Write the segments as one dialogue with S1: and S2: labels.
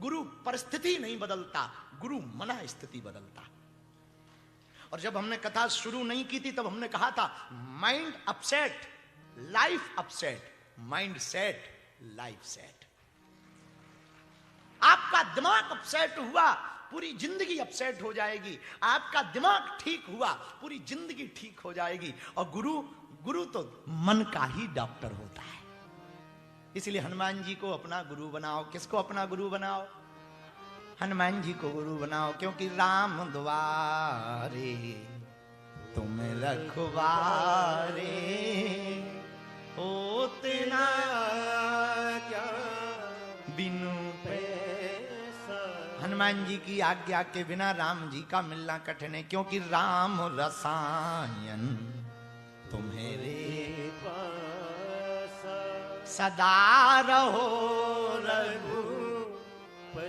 S1: गुरु परिस्थिति नहीं बदलता, गुरु मना स्थिति बदलता। और जब हमने कथा शुरू नहीं की थी तब हमने कहा था mind upset life upset, mind set life set. आपका दिमाग अपसेट हुआ पूरी जिंदगी अपसेट हो जाएगी, आपका दिमाग ठीक हुआ पूरी जिंदगी ठीक हो जाएगी। और गुरु तो मन का ही डॉक्टर होता है। इसलिए हनुमान जी को अपना गुरु बनाओ। किसको अपना गुरु बनाओ? हनुमान जी को गुरु बनाओ, क्योंकि राम द्वारे तुम रखवारे होते ना क्या बिनु पैसा। हनुमान जी की आज्ञा के बिना राम जी का मिलना कठिन है, क्योंकि राम रसायन तुम्हारे पास सदा रहो रघुपति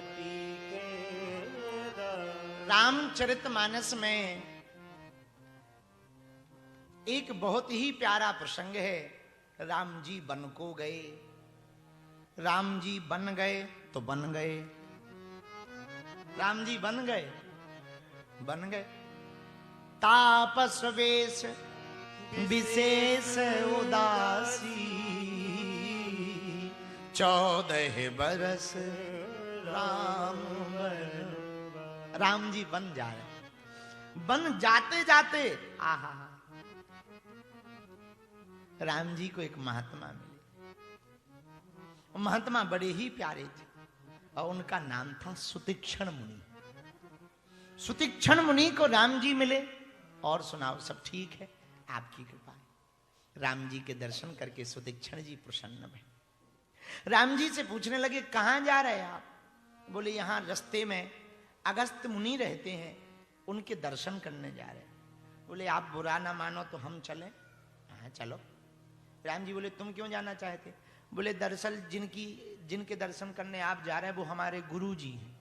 S1: के। रामचरितमानस में एक बहुत ही प्यारा प्रसंग है। राम जी वन को गए, राम जी बन गए तो बन गए, राम जी बन गए बन गए। तापस वेश विशेष उदासी, 14 बरस राम जी बन जा रहे। बन जाते जाते आहा, राम जी को एक महात्मा मिले। महात्मा बड़े ही प्यारे थे और उनका नाम था सुतीक्षण मुनि। सुतीक्षण मुनि को राम जी मिले और सुनाओ सब ठीक है, आपकी कृपा है। राम जी के दर्शन करके सुतीक्षण जी प्रसन्न हुए। राम जी से पूछने लगे कहां जा रहे हैं आप? बोले यहां रास्ते में अगस्त मुनि रहते हैं, उनके दर्शन करने जा रहे हैं। बोले आप बुरा ना मानो तो हम चलें? हाँ चलो। राम जी बोले तुम क्यों जाना चाहते? बोले दरअसल जिनके दर्शन करने आप जा रहे हैं वो हमारे गुरु जी हैं,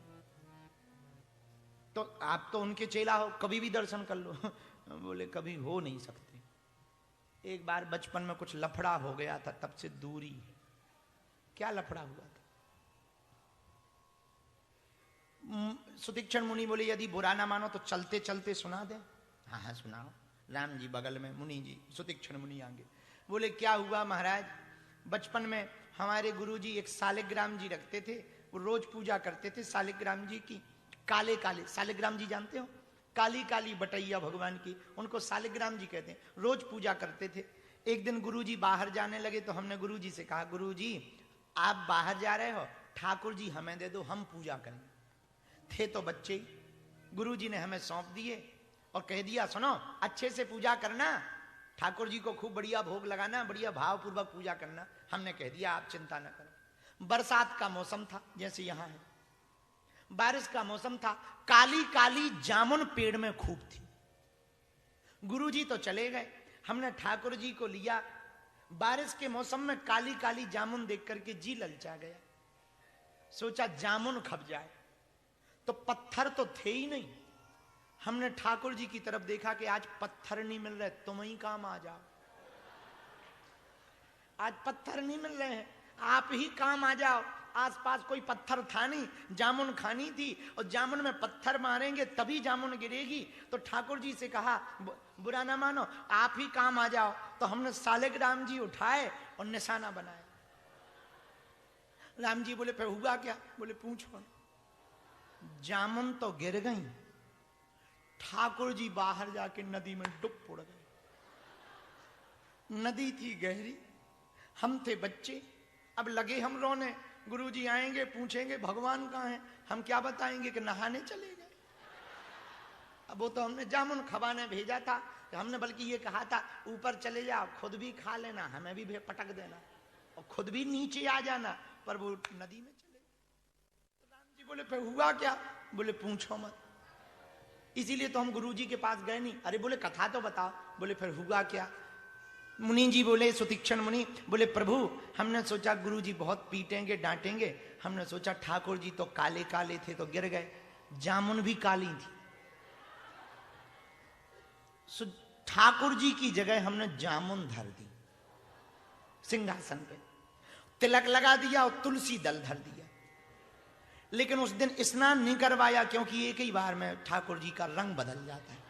S1: तो आप तो उनके चेला हो, कभी भी दर्शन कर लो। बोले कभी हो नहीं सकते, एक बार बचपन में कुछ लफड़ा हो गया था, तब से दूरी है। क्या लफड़ा हुआ था? सुतीक्षण मुनि बोले यदि बुरा ना मानो तो चलते चलते सुना दे। हाँ हाँ सुनाओ। राम जी बगल में, मुनि जी सुतीक्षण मुनि आगे। बोले क्या हुआ महाराज, बचपन में हमारे गुरुजी एक सालिग्राम जी रखते थे, वो रोज पूजा करते थे सालिग्राम जी की। काले काले सालिग्राम जी जानते हो, काली काली बटैया भगवान की, उनको सालिग्राम जी कहते हैं। रोज पूजा करते थे। एक दिन गुरुजी बाहर जाने लगे तो हमने गुरुजी से कहा गुरुजी आप बाहर जा रहे हो, ठाकुर जी हमें दे दो, हम पूजा करेंगे। थे तो बच्चे, गुरुजी ने हमें सौंप दिए और कह दिया सुनो अच्छे से पूजा करना, ठाकुर जी को खूब बढ़िया भोग लगाना, बढ़िया भाव पूर्वक पूजा करना। हमने कह दिया आप चिंता न करो। बरसात का मौसम था, जैसे यहां है, बारिश का मौसम था, काली काली जामुन पेड़ में खूब थी। गुरुजी तो चले गए, हमने ठाकुर जी को लिया। बारिश के मौसम में काली काली जामुन देख करके जी ललचा गया। सोचा जामुन खप जाए, तो पत्थर तो थे ही नहीं। हमने ठाकुर जी की तरफ देखा कि आज पत्थर नहीं मिल रहे, तुम ही काम आ जाओ। आज पत्थर नहीं मिल रहे हैं, आप ही काम आ जाओ। आसपास कोई पत्थर था नहीं, जामुन खानी थी और जामुन में पत्थर मारेंगे तभी जामुन गिरेगी। तो ठाकुर जी से कहा बुरा ना मानो आप ही काम आ जाओ। तो हमने सालिग्राम जी उठाए और निशाना बनाया। राम जी बोले फिर हुआ क्या? बोले पूछो। जामुन तो गिर गई, ठाकुर जी बाहर जाके नदी में डूब पड़ गए। नदी थी गहरी, हम थे बच्चे। अब लगे हम रोने, गुरुजी आएंगे पूछेंगे भगवान कहाँ हैं, हम क्या बताएंगे कि नहाने चले गए। अब वो तो हमने जामुन खवाने भेजा था, हमने बल्कि ये कहा था ऊपर चले जाओ, खुद भी खा लेना, हमें भी पटक देना और खुद भी नीचे आ जाना, पर वो नदी में चले गए। तो राम जी बोले फिर हुआ क्या? बोले पूछो मत। इसीलिए तो हम गुरुजी के पास गए नहीं। अरे बोले कथा तो बताओ। बोले फिर हुआ क्या? मुनि जी बोले, सुतीक्षण मुनि बोले प्रभु हमने सोचा गुरुजी बहुत पीटेंगे डांटेंगे, हमने सोचा ठाकुर जी तो काले काले थे तो गिर गए, जामुन भी काली थी, ठाकुर जी की जगह हमने जामुन धर दी सिंहासन पे, तिलक लगा दिया और तुलसी दल धर दिया। लेकिन उस दिन स्नान नहीं करवाया, क्योंकि एक ही बार में ठाकुर जी का रंग बदल जाता है।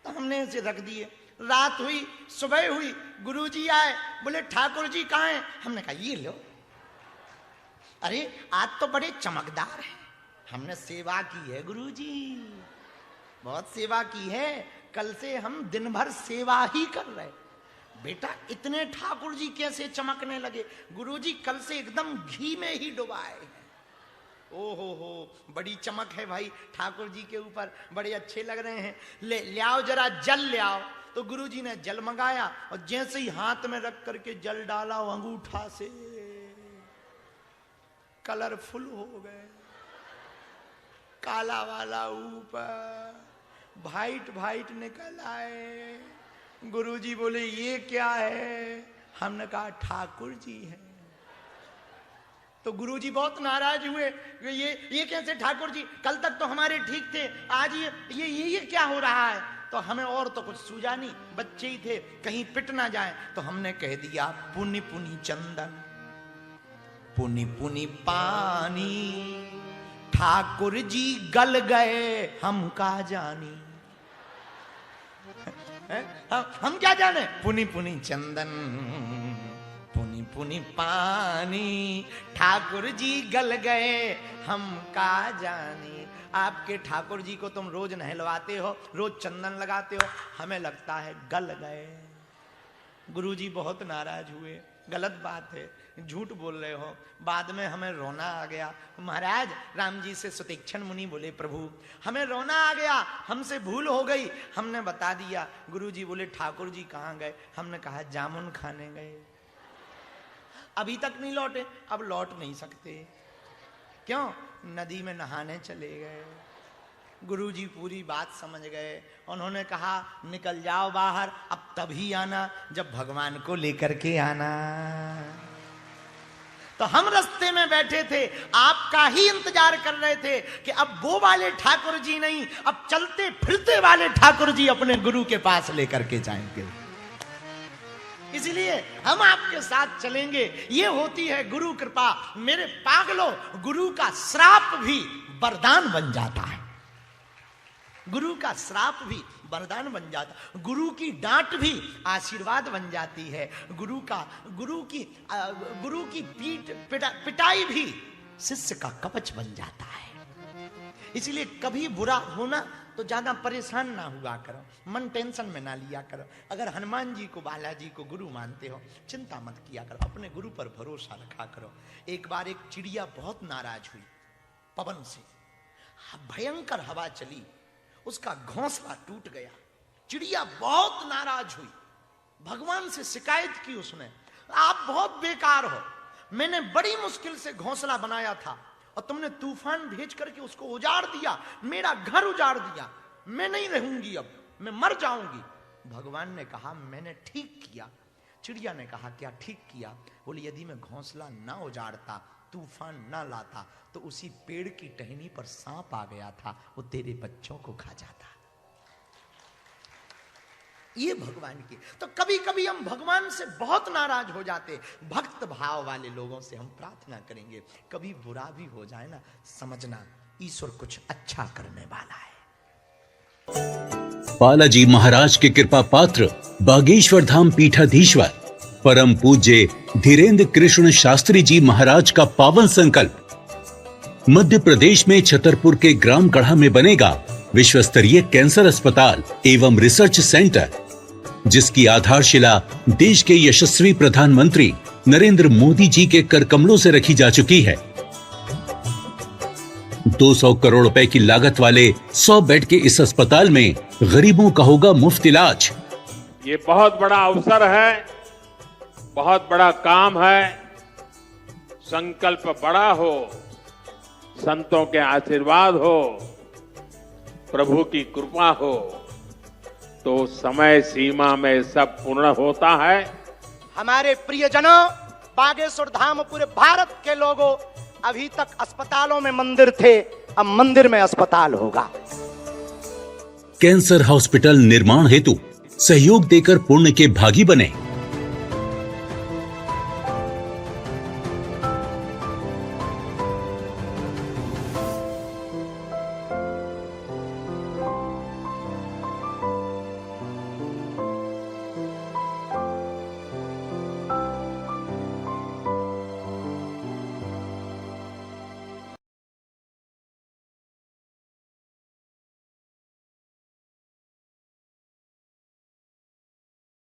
S1: तो हमने इसे रख दिए। रात हुई, सुबह हुई, गुरुजी आए, बोले ठाकुर जी कहाँ हैं? हमने कहा ये लो। अरे आज तो बड़े चमकदार हैं। हमने सेवा की है गुरुजी, बहुत सेवा की है, कल से हम दिन भर सेवा ही कर रहे। बेटा इतने ठाकुर जी कैसे चमकने लगे? गुरुजी कल से एकदम घी में ही डुबाए। ओहो हो, बड़ी चमक है भाई ठाकुर जी के ऊपर, बड़े अच्छे लग रहे हैं। ले आओ जरा जल ले आओ। तो गुरुजी ने जल मंगाया और जैसे ही हाथ में रख करके जल डाला, अंगूठा से कलरफुल हो गए, काला वाला ऊपर, वाइट वाइट निकल आए। गुरुजी बोले ये क्या है? हमने कहा ठाकुर जी है। तो गुरुजी बहुत नाराज हुए, ये कैसे ठाकुर जी? कल तक तो हमारे ठीक थे, आज ये क्या हो रहा है? तो हमें और तो कुछ सूझा नहीं, बच्चे ही थे, कहीं पिट ना जाए। तो हमने कह दिया पुनि पुनि चंदन, पुनि पुनि पानी, ठाकुर जी गल गए हम का जानी। हम क्या जाने? पुनि पुनि चंदन, पुनि पुनि पानी, ठाकुर जी गल गए हम का जानी। आपके ठाकुर जी को तुम रोज नहलवाते हो, रोज चंदन लगाते हो, हमें लगता है गल गए। गुरुजी बहुत नाराज हुए, गलत बात है, झूठ बोल रहे हो। बाद में हमें रोना आ गया। महाराज राम जी से सुतीक्षण मुनि बोले प्रभु हमें रोना आ गया, हमसे भूल हो गई, हमने बता दिया। गुरुजी बोले ठाकुर जी कहाँ गए? हमने कहा जामुन खाने गए, अभी तक नहीं लौटे। अब लौट नहीं सकते, क्यों? नदी में नहाने चले गए। गुरुजी पूरी बात समझ गए, उन्होंने कहा निकल जाओ बाहर, अब तभी आना जब भगवान को लेकर के आना। तो हम रास्ते में बैठे थे, आपका ही इंतजार कर रहे थे कि अब वो वाले ठाकुर जी नहीं, अब चलते फिरते वाले ठाकुर जी अपने गुरु के पास लेकर के जाएंगे। इसलिए हम आपके साथ चलेंगे। ये होती है गुरु कृपा। मेरे पागलों, गुरु का श्राप भी वरदान बन जाता है, गुरु का श्राप भी वरदान बन जाता, गुरु की डांट भी आशीर्वाद बन जाती है, गुरु की पिटाई भी शिष्य का कवच बन जाता है। इसलिए कभी बुरा होना तो ज्यादा परेशान ना हुआ करो, मन टेंशन में ना लिया करो। अगर हनुमान जी को, बालाजी को गुरु मानते हो, चिंता मत किया करो, अपने गुरु पर भरोसा रखा करो। एक बार एक चिड़िया बहुत नाराज हुई पवन से, भयंकर हवा चली, उसका घोंसला टूट गया। चिड़िया बहुत नाराज हुई, भगवान से शिकायत की उसने, आप बहुत बेकार हो, मैंने बड़ी मुश्किल से घोंसला बनाया था और तुमने तूफान भेज करके उसको उजाड़ दिया, मेरा घर उजाड़ दिया, मैं नहीं रहूंगी, अब मैं मर जाऊंगी। भगवान ने कहा मैंने ठीक किया। चिड़िया ने कहा क्या ठीक किया? बोले यदि मैं घोंसला ना उजाड़ता, तूफान ना लाता, तो उसी पेड़ की टहनी पर सांप आ गया था, वो तेरे बच्चों को खा जाता। ये भगवान की। तो कभी कभी हम भगवान से बहुत नाराज हो जाते, भक्त भाव वाले लोगों से हम प्रार्थना करेंगे, कभी बुरा भी हो जाए ना, समझना ईश्वर कुछ अच्छा करने वाला है।
S2: बालाजी महाराज के कृपा पात्र बागेश्वर धाम पीठाधीश्वर परम पूज्य धीरेन्द्र कृष्ण शास्त्री जी महाराज का पावन संकल्प। मध्य प्रदेश में छतरपुर के ग्राम गढ़ा में बनेगा विश्व स्तरीय कैंसर अस्पताल एवं रिसर्च सेंटर, जिसकी आधारशिला देश के यशस्वी प्रधानमंत्री नरेंद्र मोदी जी के कर कमलों से रखी जा चुकी है। 200 करोड़ रुपए की लागत वाले 100 बेड के इस अस्पताल में गरीबों का होगा मुफ्त इलाज।
S3: ये बहुत बड़ा अवसर है, बहुत बड़ा काम है। संकल्प बड़ा हो, संतों के आशीर्वाद हो, प्रभु की कृपा हो, तो समय सीमा में सब पूर्ण होता है।
S1: हमारे प्रियजनों, बागेश्वर धाम पूरे भारत के लोगों, अभी तक अस्पतालों में मंदिर थे, अब मंदिर में अस्पताल होगा।
S2: कैंसर हॉस्पिटल निर्माण हेतु सहयोग देकर पुण्य के भागी बने।